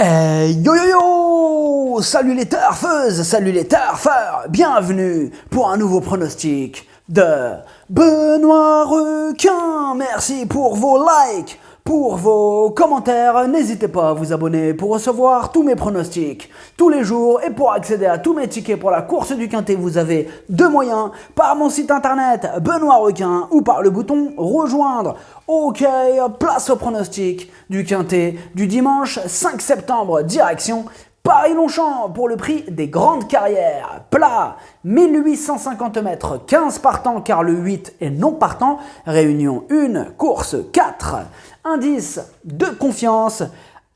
Yo yo yo! Salut les turfeuses, salut les turfeurs! Bienvenue pour un nouveau pronostic de Benoît Requin. Merci pour vos likes, pour vos commentaires. N'hésitez pas à vous abonner pour recevoir tous mes pronostics tous les jours. Et pour accéder à tous mes tickets pour la course du Quintet, vous avez deux moyens. Par mon site internet Benoît Requin ou par le bouton rejoindre. Ok, place au pronostic du Quintet du dimanche 5 septembre, direction Paris-Longchamp pour le prix des grandes carrières. Plat, 1850 mètres, 15 partants car le 8 est non partant. Réunion 1, course 4. Indice de confiance,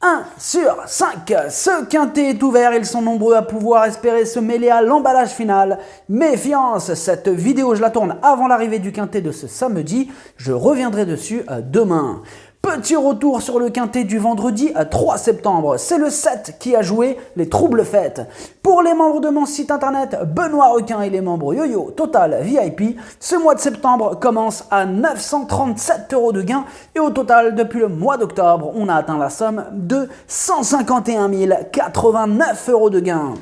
1 sur 5. Ce Quintet est ouvert, ils sont nombreux à pouvoir espérer se mêler à l'emballage final. Méfiance, cette vidéo je la tourne avant l'arrivée du Quintet de ce samedi. Je reviendrai dessus demain. Petit retour sur le Quintet du vendredi 3 septembre. C'est le 7 qui a joué les troubles fêtes. Pour les membres de mon site internet Benoît Requin et les membres Yo-Yo Total VIP, ce mois de septembre commence à 937 € de gain. Et au total, depuis le mois d'octobre, on a atteint la somme de 151 089 € de gain.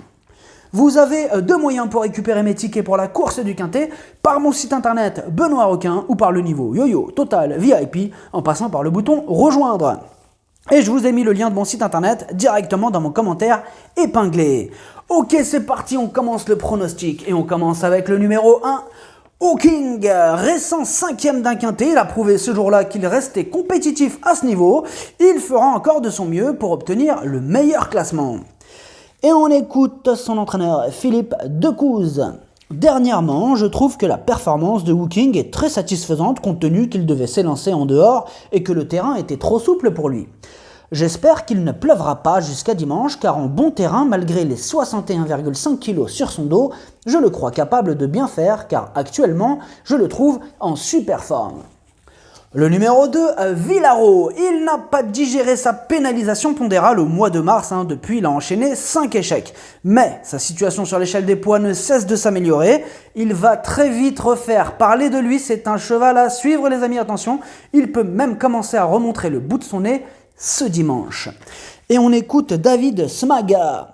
Vous avez deux moyens pour récupérer mes tickets pour la course du Quintet, par mon site internet Benoît Requin ou par le niveau Yo-Yo Total VIP en passant par le bouton rejoindre. Et je vous ai mis le lien de mon site internet directement dans mon commentaire épinglé. Ok, c'est parti, on commence le pronostic et on commence avec le numéro 1. Hawking, récent 5e d'un Quintet, il a prouvé ce jour-là qu'il restait compétitif à ce niveau. Il fera encore de son mieux pour obtenir le meilleur classement. Et on écoute son entraîneur Philippe Decouze. Dernièrement, je trouve que la performance de Hawking est très satisfaisante compte tenu qu'il devait s'élancer en dehors et que le terrain était trop souple pour lui. J'espère qu'il ne pleuvra pas jusqu'à dimanche car en bon terrain, malgré les 61,5 kg sur son dos, je le crois capable de bien faire car actuellement, je le trouve en super forme. Le numéro 2, Villaro. Il n'a pas digéré sa pénalisation pondérale au mois de mars. Depuis, il a enchaîné 5 échecs. Mais sa situation sur l'échelle des poids ne cesse de s'améliorer. Il va très vite refaire parler de lui. C'est un cheval à suivre, les amis. Attention, il peut même commencer à remontrer le bout de son nez ce dimanche. Et on écoute David Smaga.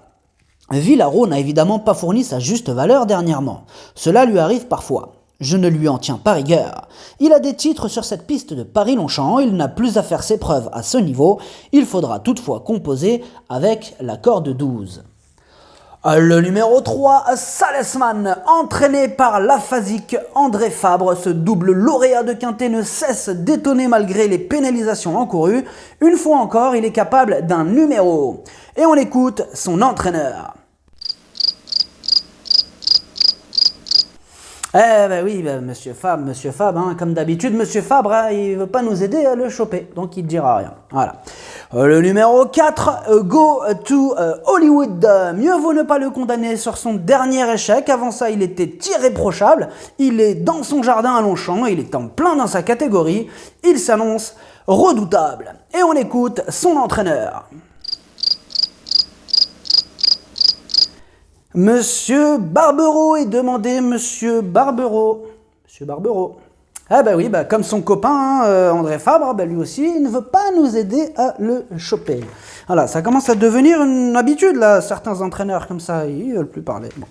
Villaro n'a évidemment pas fourni sa juste valeur dernièrement. Cela lui arrive parfois. Je ne lui en tiens pas rigueur. Il a des titres sur cette piste de Paris-Longchamp, il n'a plus à faire ses preuves à ce niveau, il faudra toutefois composer avec la corde 12. Le numéro 3, Salesman, entraîné par l'aphasique André Fabre, ce double lauréat de Quintet ne cesse d'étonner malgré les pénalisations encourues. Une fois encore, il est capable d'un numéro. Et on écoute son entraîneur. Monsieur Fabre, comme d'habitude, Monsieur Fabre, il veut pas nous aider à le choper, donc il dira rien. Voilà. Le numéro 4, Go to Hollywood. Mieux vaut ne pas le condamner sur son dernier échec. Avant ça, il était irréprochable. Il est dans son jardin à Longchamp, il est en plein dans sa catégorie. Il s'annonce redoutable. Et on écoute son entraîneur. Monsieur Barbero est demandé, Monsieur Barbero. Comme son copain André Fabre, lui aussi, il ne veut pas nous aider à le choper. Voilà, ça commence à devenir une habitude, là, certains entraîneurs comme ça, ils veulent plus parler. Bon.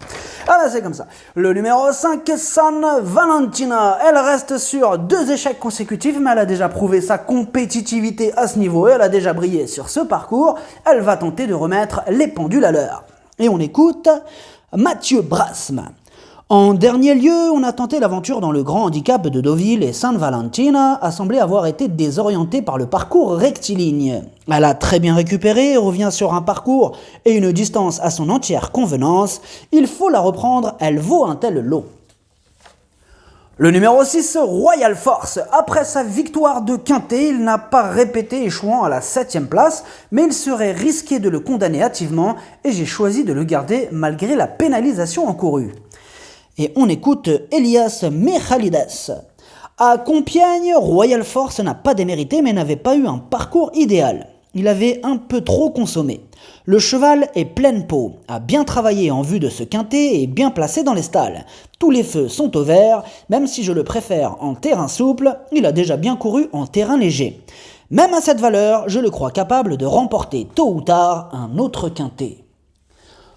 C'est comme ça. Le numéro 5, San Valentina. Elle reste sur 2 échecs consécutifs, mais elle a déjà prouvé sa compétitivité à ce niveau, et elle a déjà brillé sur ce parcours. Elle va tenter de remettre les pendules à l'heure. Et on écoute Mathieu Brasme. En dernier lieu, on a tenté l'aventure dans le grand handicap de Deauville et San Valentina a semblé avoir été désorientée par le parcours rectiligne. Elle a très bien récupéré et revient sur un parcours et une distance à son entière convenance. Il faut la reprendre, elle vaut un tel lot. Le numéro 6, Royal Force. Après sa victoire de Quintet, il n'a pas répété échouant à la 7e place, mais il serait risqué de le condamner hâtivement et j'ai choisi de le garder malgré la pénalisation encourue. Et on écoute Elias Michalides. À Compiègne, Royal Force n'a pas démérité mais n'avait pas eu un parcours idéal. Il avait un peu trop consommé. Le cheval est pleine peau, a bien travaillé en vue de ce Quintet et bien placé dans les stalles. Tous les feux sont au vert, même si je le préfère en terrain souple, il a déjà bien couru en terrain léger. Même à cette valeur, je le crois capable de remporter tôt ou tard un autre quintet.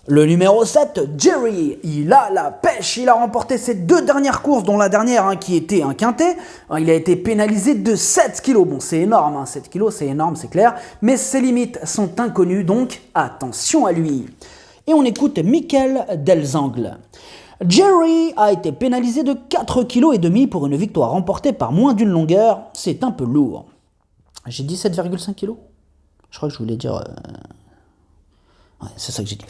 Le numéro 7, Jerry, il a la pêche, il a remporté ses 2 dernières courses, dont la dernière qui était un quintet. Il a été pénalisé de 7 kilos. Bon, c'est énorme, 7 kilos, c'est énorme, c'est clair, mais ses limites sont inconnues, donc attention à lui. Et on écoute Michael Delzangle. Jerry a été pénalisé de 4,5 kg pour une victoire remportée par moins d'une longueur, c'est un peu lourd. J'ai dit 7,5 kg. Je crois que je voulais dire... Ouais, c'est ça que j'ai dit.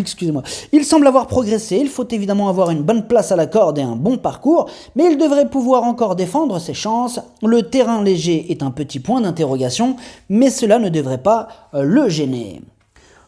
Excusez-moi. Il semble avoir progressé, il faut évidemment avoir une bonne place à la corde et un bon parcours, mais il devrait pouvoir encore défendre ses chances. Le terrain léger est un petit point d'interrogation, mais cela ne devrait pas le gêner.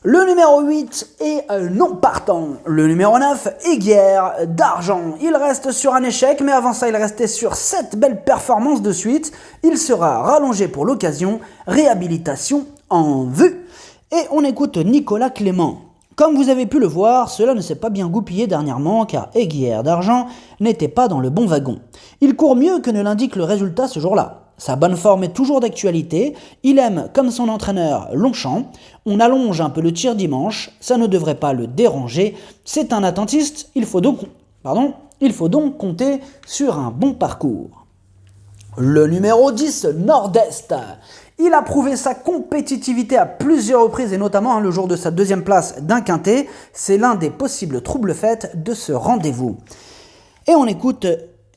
Le numéro 8 est non partant. Le numéro 9, Aiguière d'Argent. Il reste sur un échec, mais avant ça, il restait sur 7 belles performances de suite. Il sera rallongé pour l'occasion. Réhabilitation en vue. Et on écoute Nicolas Clément. Comme vous avez pu le voir, cela ne s'est pas bien goupillé dernièrement car Aiguière d'Argent n'était pas dans le bon wagon. Il court mieux que ne l'indique le résultat ce jour-là. Sa bonne forme est toujours d'actualité, il aime, comme son entraîneur, Longchamp. On allonge un peu le tir dimanche, ça ne devrait pas le déranger. C'est un attentiste, il faut donc compter sur un bon parcours. Le numéro 10, Nord-Est. Il a prouvé sa compétitivité à plusieurs reprises et notamment le jour de sa 2e place d'un quintet. C'est l'un des possibles troubles-fêtes de ce rendez-vous. Et on écoute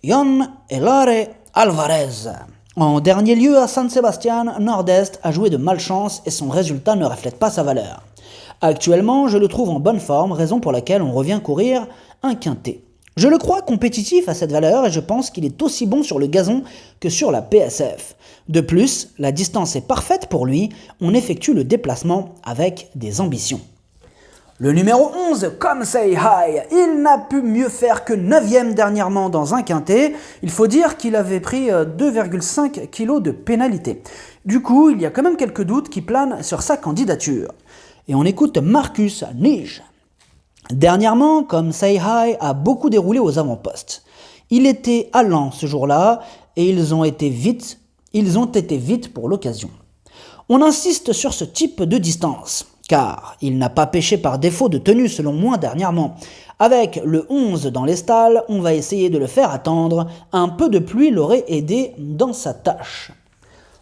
Jon Elare Alvarez. En dernier lieu à San Sebastian, Nord-Est a joué de malchance et son résultat ne reflète pas sa valeur. Actuellement, je le trouve en bonne forme, raison pour laquelle on revient courir un quintet. Je le crois compétitif à cette valeur et je pense qu'il est aussi bon sur le gazon que sur la PSF. De plus, la distance est parfaite pour lui, on effectue le déplacement avec des ambitions. Le numéro 11, Come Say Hi, il n'a pu mieux faire que 9e dernièrement dans un quintet. Il faut dire qu'il avait pris 2,5 kg de pénalité. Du coup, il y a quand même quelques doutes qui planent sur sa candidature. Et on écoute Marcus Nige. Dernièrement, Come Say Hi a beaucoup déroulé aux avant-postes. Il était allant ce jour-là et ils ont été vite pour l'occasion. On insiste sur ce type de distance, car il n'a pas pêché par défaut de tenue selon moi dernièrement. Avec le 11 dans les stalles, on va essayer de le faire attendre. Un peu de pluie l'aurait aidé dans sa tâche.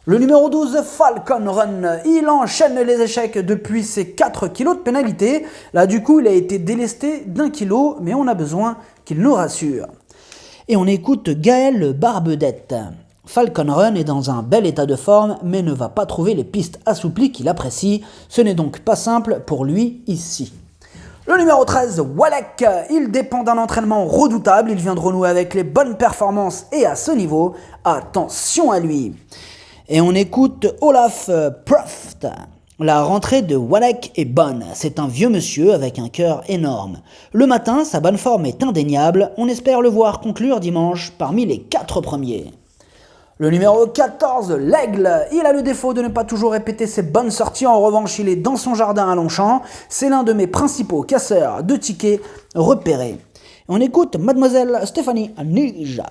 Le numéro 12, Falcon Run, il enchaîne les échecs depuis ses 4 kilos de pénalité. Là du coup il a été délesté d'1 kilo, mais on a besoin qu'il nous rassure. Et on écoute Gaël Barbedette. Falcon Run est dans un bel état de forme, mais ne va pas trouver les pistes assouplies qu'il apprécie. Ce n'est donc pas simple pour lui ici. Le numéro 13, Walek, il dépend d'un entraînement redoutable. Il vient de renouer avec les bonnes performances et à ce niveau, attention à lui. Et on écoute Olaf Proft. La rentrée de Walek est bonne, c'est un vieux monsieur avec un cœur énorme. Le matin, sa bonne forme est indéniable, on espère le voir conclure dimanche parmi les 4 premiers. Le numéro 14, l'Aigle, il a le défaut de ne pas toujours répéter ses bonnes sorties, en revanche il est dans son jardin à Longchamp, c'est l'un de mes principaux casseurs de tickets repérés. On écoute Mademoiselle Stéphanie Nige.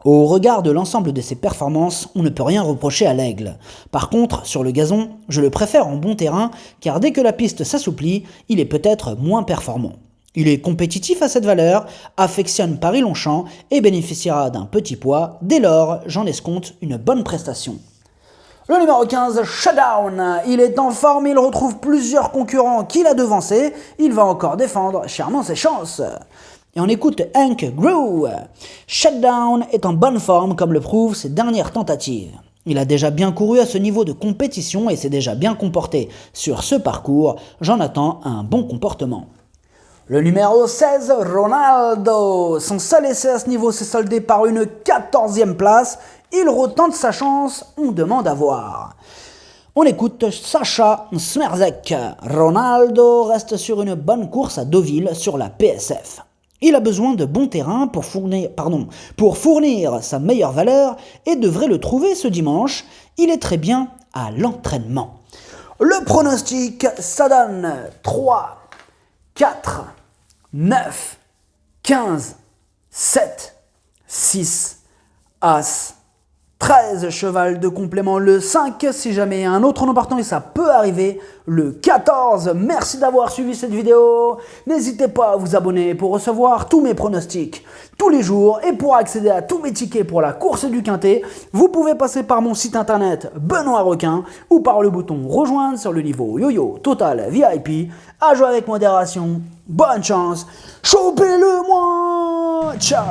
Au regard de l'ensemble de ses performances, on ne peut rien reprocher à l'Aigle. Par contre, sur le gazon, je le préfère en bon terrain, car dès que la piste s'assouplit, il est peut-être moins performant. Il est compétitif à cette valeur, affectionne Paris-Longchamp et bénéficiera d'un petit poids. Dès lors, j'en escompte une bonne prestation. Le numéro 15, Shutdown, il est en forme, il retrouve plusieurs concurrents qu'il a devancés. Il va encore défendre chèrement ses chances. Et on écoute Hank Grew. Shutdown est en bonne forme comme le prouvent ses dernières tentatives. Il a déjà bien couru à ce niveau de compétition et s'est déjà bien comporté sur ce parcours. J'en attends un bon comportement. Le numéro 16, Ronaldo. Son seul essai à ce niveau s'est soldé par une 14e place. Il retente sa chance, on demande à voir. On écoute Sacha Smerzek. Ronaldo reste sur une bonne course à Deauville sur la PSF. Il a besoin de bon terrain pour fournir sa meilleure valeur et devrait le trouver ce dimanche. Il est très bien à l'entraînement. Le pronostic, ça donne 3, 4, 9, 15, 7, 6, As, 13 cheval de complément le 5, si jamais un autre nom partant et ça peut arriver le 14. Merci d'avoir suivi cette vidéo. N'hésitez pas à vous abonner pour recevoir tous mes pronostics tous les jours et pour accéder à tous mes tickets pour la course du Quintet, vous pouvez passer par mon site internet Benoît Requin ou par le bouton rejoindre sur le niveau YoYo Total VIP. À jouer avec modération. Bonne chance. Chopez-le moi. Ciao.